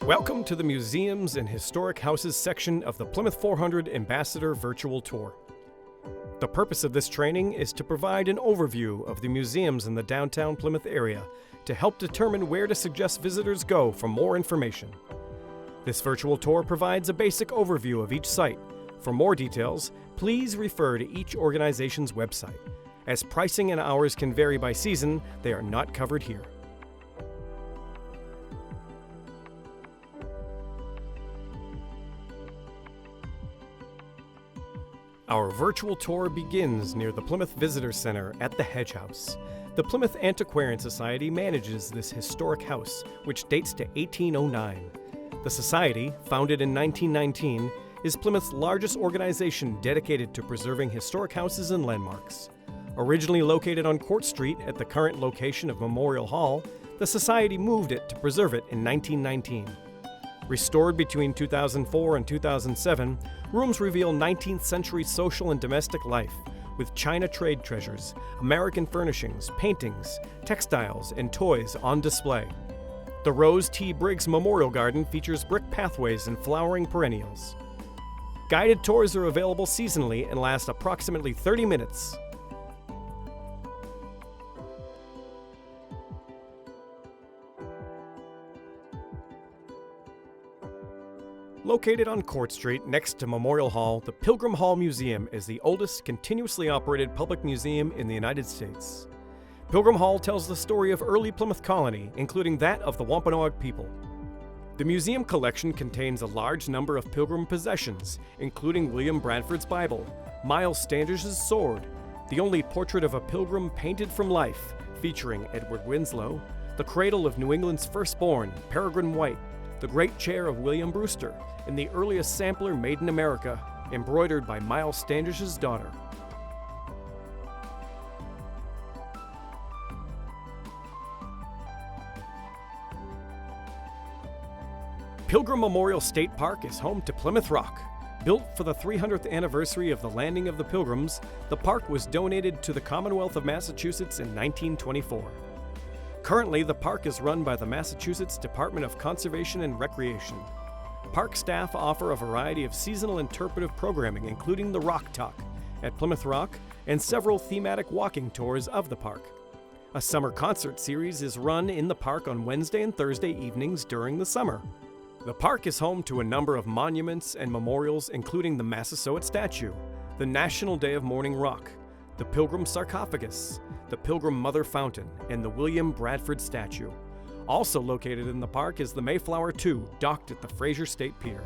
Welcome to the Museums and Historic Houses section of the Plymouth 400 Ambassador Virtual Tour. The purpose of this training is to provide an overview of the museums in the downtown Plymouth area to help determine where to suggest visitors go for more information. This virtual tour provides a basic overview of each site. For more details, please refer to each organization's website. As pricing and hours can vary by season, they are not covered here. Our virtual tour begins near the Plymouth Visitor Center at the Hedge House. The Plymouth Antiquarian Society manages this historic house, which dates to 1809. The Society, founded in 1919, is Plymouth's largest organization dedicated to preserving historic houses and landmarks. Originally located on Court Street at the current location of Memorial Hall, the Society moved it to preserve it in 1919. Restored between 2004 and 2007, rooms reveal 19th century social and domestic life, with China trade treasures, American furnishings, paintings, textiles, and toys on display. The Rose T. Briggs Memorial Garden features brick pathways and flowering perennials. Guided tours are available seasonally and last approximately 30 minutes. Located on Court Street next to Memorial Hall, the Pilgrim Hall Museum is the oldest continuously operated public museum in the United States. Pilgrim Hall tells the story of early Plymouth Colony, including that of the Wampanoag people. The museum collection contains a large number of Pilgrim possessions, including William Bradford's Bible, Miles Standish's sword, the only portrait of a pilgrim painted from life, featuring Edward Winslow, the cradle of New England's firstborn, Peregrine White, the great chair of William Brewster, and the earliest sampler made in America, embroidered by Miles Standish's daughter. Pilgrim Memorial State Park is home to Plymouth Rock. Built for the 300th anniversary of the landing of the Pilgrims, the park was donated to the Commonwealth of Massachusetts in 1924. Currently, the park is run by the Massachusetts Department of Conservation and Recreation. Park staff offer a variety of seasonal interpretive programming, including the Rock Talk at Plymouth Rock and several thematic walking tours of the park. A summer concert series is run in the park on Wednesday and Thursday evenings during the summer. The park is home to a number of monuments and memorials, including the Massasoit statue, the National Day of Mourning Rock, the Pilgrim sarcophagus, the Pilgrim Mother Fountain, and the William Bradford statue. Also located in the park is the Mayflower II, docked at the Fraser State Pier.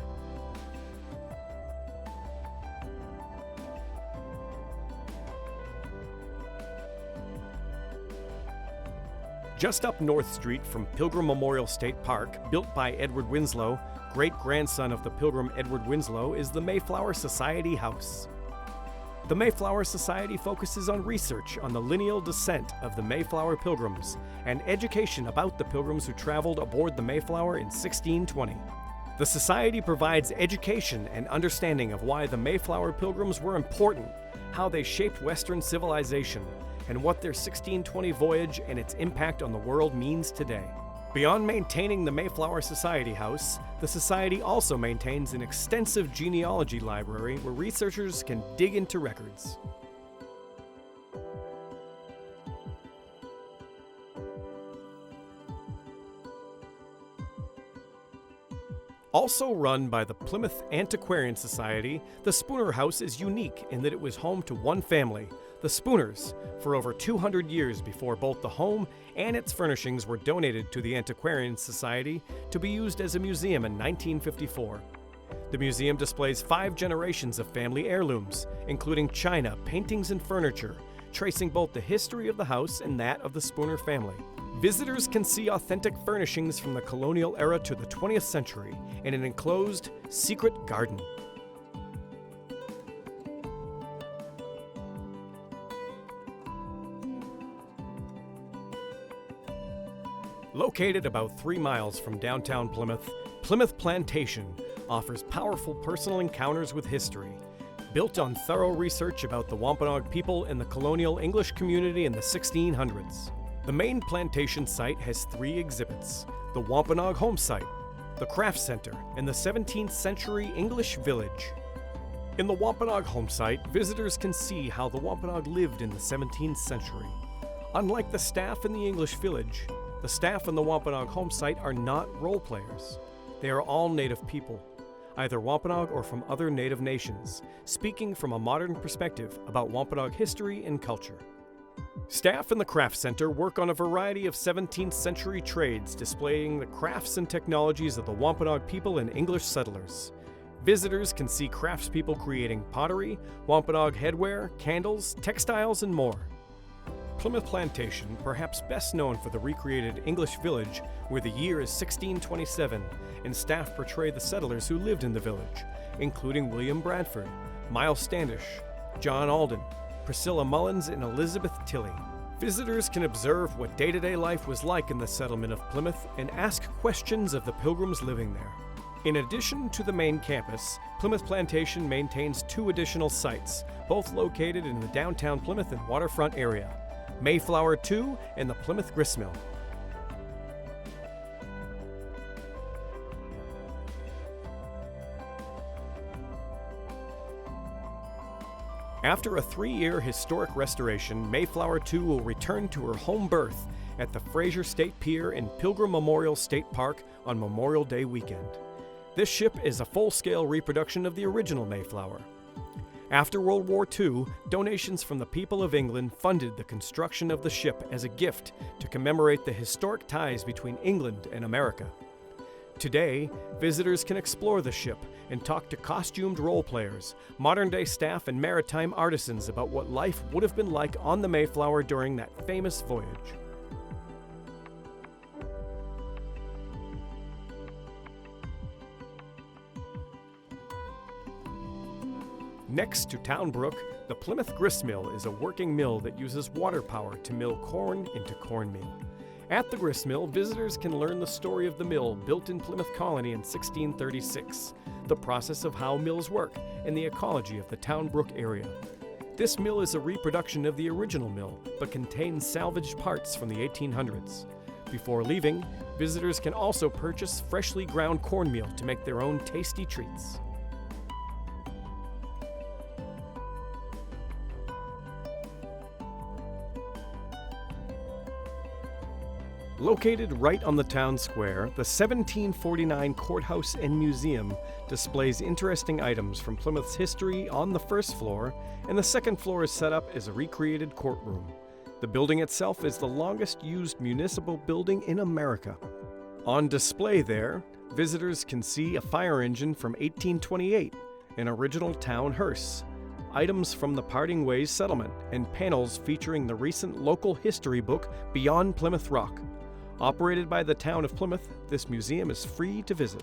Just up North Street from Pilgrim Memorial State Park, built by Edward Winslow, great-grandson of the Pilgrim Edward Winslow, is the Mayflower Society House. The Mayflower Society focuses on research on the lineal descent of the Mayflower Pilgrims and education about the Pilgrims who traveled aboard the Mayflower in 1620. The Society provides education and understanding of why the Mayflower Pilgrims were important, how they shaped Western civilization, and what their 1620 voyage and its impact on the world means today. Beyond maintaining the Mayflower Society House, the Society also maintains an extensive genealogy library where researchers can dig into records. Also run by the Plymouth Antiquarian Society, the Spooner House is unique in that it was home to one family, the Spooners, for over 200 years before both the home and its furnishings were donated to the Antiquarian Society to be used as a museum in 1954. The museum displays 5 generations of family heirlooms, including china, paintings, and furniture, tracing both the history of the house and that of the Spooner family. Visitors can see authentic furnishings from the colonial era to the 20th century in an enclosed, secret garden. Located about 3 miles from downtown Plymouth, Plymouth Plantation offers powerful personal encounters with history. Built on thorough research about the Wampanoag people and the colonial English community in the 1600s. The main plantation site has 3 exhibits: the Wampanoag Home Site, the Craft Center, and the 17th century English village. In the Wampanoag home site, visitors can see how the Wampanoag lived in the 17th century. Unlike the staff in the English village, the staff in the Wampanoag home site are not role players. They are all Native people, either Wampanoag or from other Native nations, speaking from a modern perspective about Wampanoag history and culture. Staff in the Craft Center work on a variety of 17th century trades displaying the crafts and technologies of the Wampanoag people and English settlers. Visitors can see craftspeople creating pottery, Wampanoag headwear, candles, textiles, and more. Plymouth Plantation, perhaps best known for the recreated English village where the year is 1627, and staff portray the settlers who lived in the village, including William Bradford, Miles Standish, John Alden, Priscilla Mullins, and Elizabeth Tilley. Visitors can observe what day-to-day life was like in the settlement of Plymouth and ask questions of the pilgrims living there. In addition to the main campus, Plymouth Plantation maintains 2 additional sites, both located in the downtown Plymouth and waterfront area: Mayflower 2 and the Plymouth Gristmill. After a 3-year historic restoration, Mayflower 2 will return to her home berth at the Fraser State Pier in Pilgrim Memorial State Park on Memorial Day weekend. This ship is a full-scale reproduction of the original Mayflower. After World War II, donations from the people of England funded the construction of the ship as a gift to commemorate the historic ties between England and America. Today, visitors can explore the ship and talk to costumed role players, modern-day staff, and maritime artisans about what life would have been like on the Mayflower during that famous voyage. Next to Town Brook, the Plymouth Gristmill is a working mill that uses water power to mill corn into cornmeal. At the gristmill, visitors can learn the story of the mill built in Plymouth Colony in 1636, the process of how mills work, and the ecology of the Town Brook area. This mill is a reproduction of the original mill, but contains salvaged parts from the 1800s. Before leaving, visitors can also purchase freshly ground cornmeal to make their own tasty treats. Located right on the town square, the 1749 Courthouse and Museum displays interesting items from Plymouth's history on the first floor, and the second floor is set up as a recreated courtroom. The building itself is the longest used municipal building in America. On display there, visitors can see a fire engine from 1828, an original town hearse, items from the Parting Ways settlement, and panels featuring the recent local history book Beyond Plymouth Rock. Operated by the town of Plymouth, this museum is free to visit.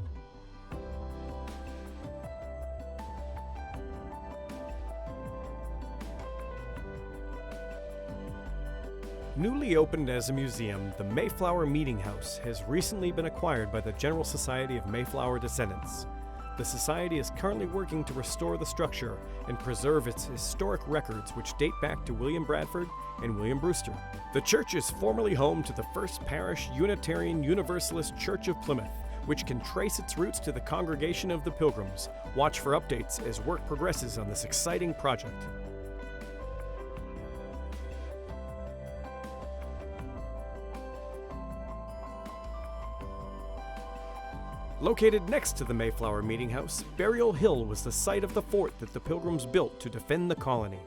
Newly opened as a museum, the Mayflower Meeting House has recently been acquired by the General Society of Mayflower Descendants. The Society is currently working to restore the structure and preserve its historic records, which date back to William Bradford and William Brewster. The church is formerly home to the First Parish Unitarian Universalist Church of Plymouth, which can trace its roots to the Congregation of the Pilgrims. Watch for updates as work progresses on this exciting project. Located next to the Mayflower Meeting House, Burial Hill was the site of the fort that the Pilgrims built to defend the colony.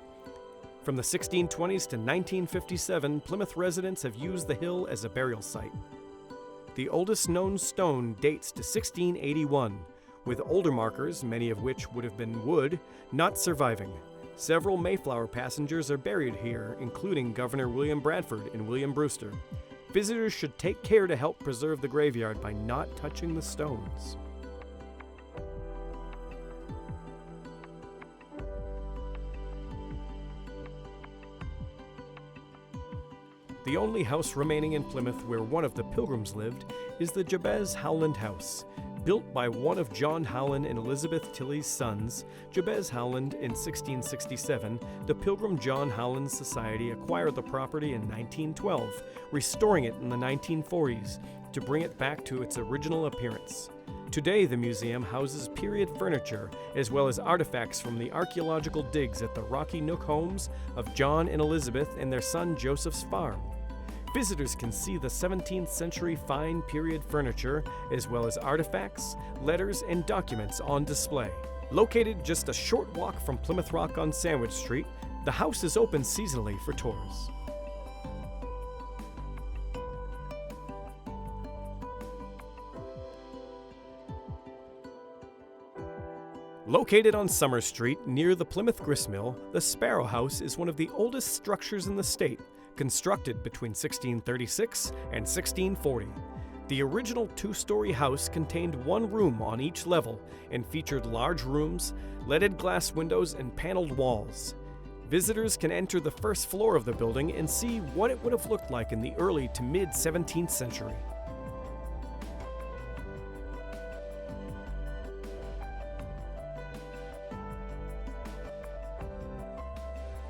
From the 1620s to 1957, Plymouth residents have used the hill as a burial site. The oldest known stone dates to 1681, with older markers, many of which would have been wood, not surviving. Several Mayflower passengers are buried here, including Governor William Bradford and William Brewster. Visitors should take care to help preserve the graveyard by not touching the stones. The only house remaining in Plymouth where one of the Pilgrims lived is the Jabez Howland House. Built by one of John Howland and Elizabeth Tilley's sons, Jabez Howland, in 1667, the Pilgrim John Howland Society acquired the property in 1912, restoring it in the 1940s to bring it back to its original appearance. Today, the museum houses period furniture as well as artifacts from the archaeological digs at the Rocky Nook homes of John and Elizabeth and their son Joseph's farm. Visitors can see the 17th century fine period furniture as well as artifacts, letters, and documents on display. Located just a short walk from Plymouth Rock on Sandwich Street, the house is open seasonally for tours. Located on Summer Street near the Plymouth Gristmill, the Sparrow House is one of the oldest structures in the state, constructed between 1636 and 1640. The original two-story house contained one room on each level and featured large rooms, leaded glass windows, and paneled walls. Visitors can enter the first floor of the building and see what it would have looked like in the early to mid-17th century.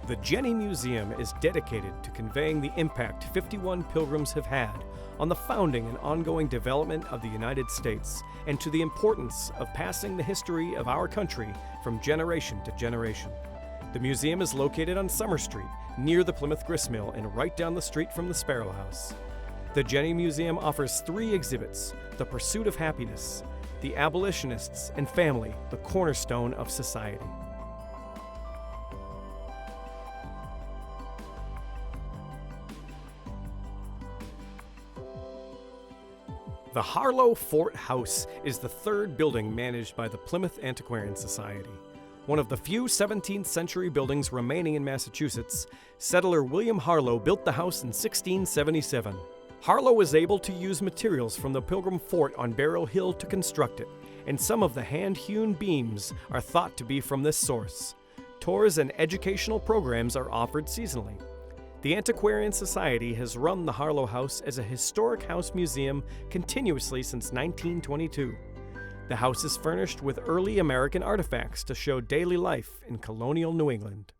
The Jenny Museum is dedicated to conveying the impact 51 pilgrims have had on the founding and ongoing development of the United States, and to the importance of passing the history of our country from generation to generation. The museum is located on Summer Street, near the Plymouth Gristmill and right down the street from the Sparrow House. The Jenny Museum offers 3 exhibits: The Pursuit of Happiness, The Abolitionists and Family, the Cornerstone of Society. The Harlow Fort House is the third building managed by the Plymouth Antiquarian Society. One of the few 17th century buildings remaining in Massachusetts, settler William Harlow built the house in 1677. Harlow was able to use materials from the Pilgrim Fort on Barrow Hill to construct it, and some of the hand-hewn beams are thought to be from this source. Tours and educational programs are offered seasonally. The Antiquarian Society has run the Harlow House as a historic house museum continuously since 1922. The house is furnished with early American artifacts to show daily life in colonial New England.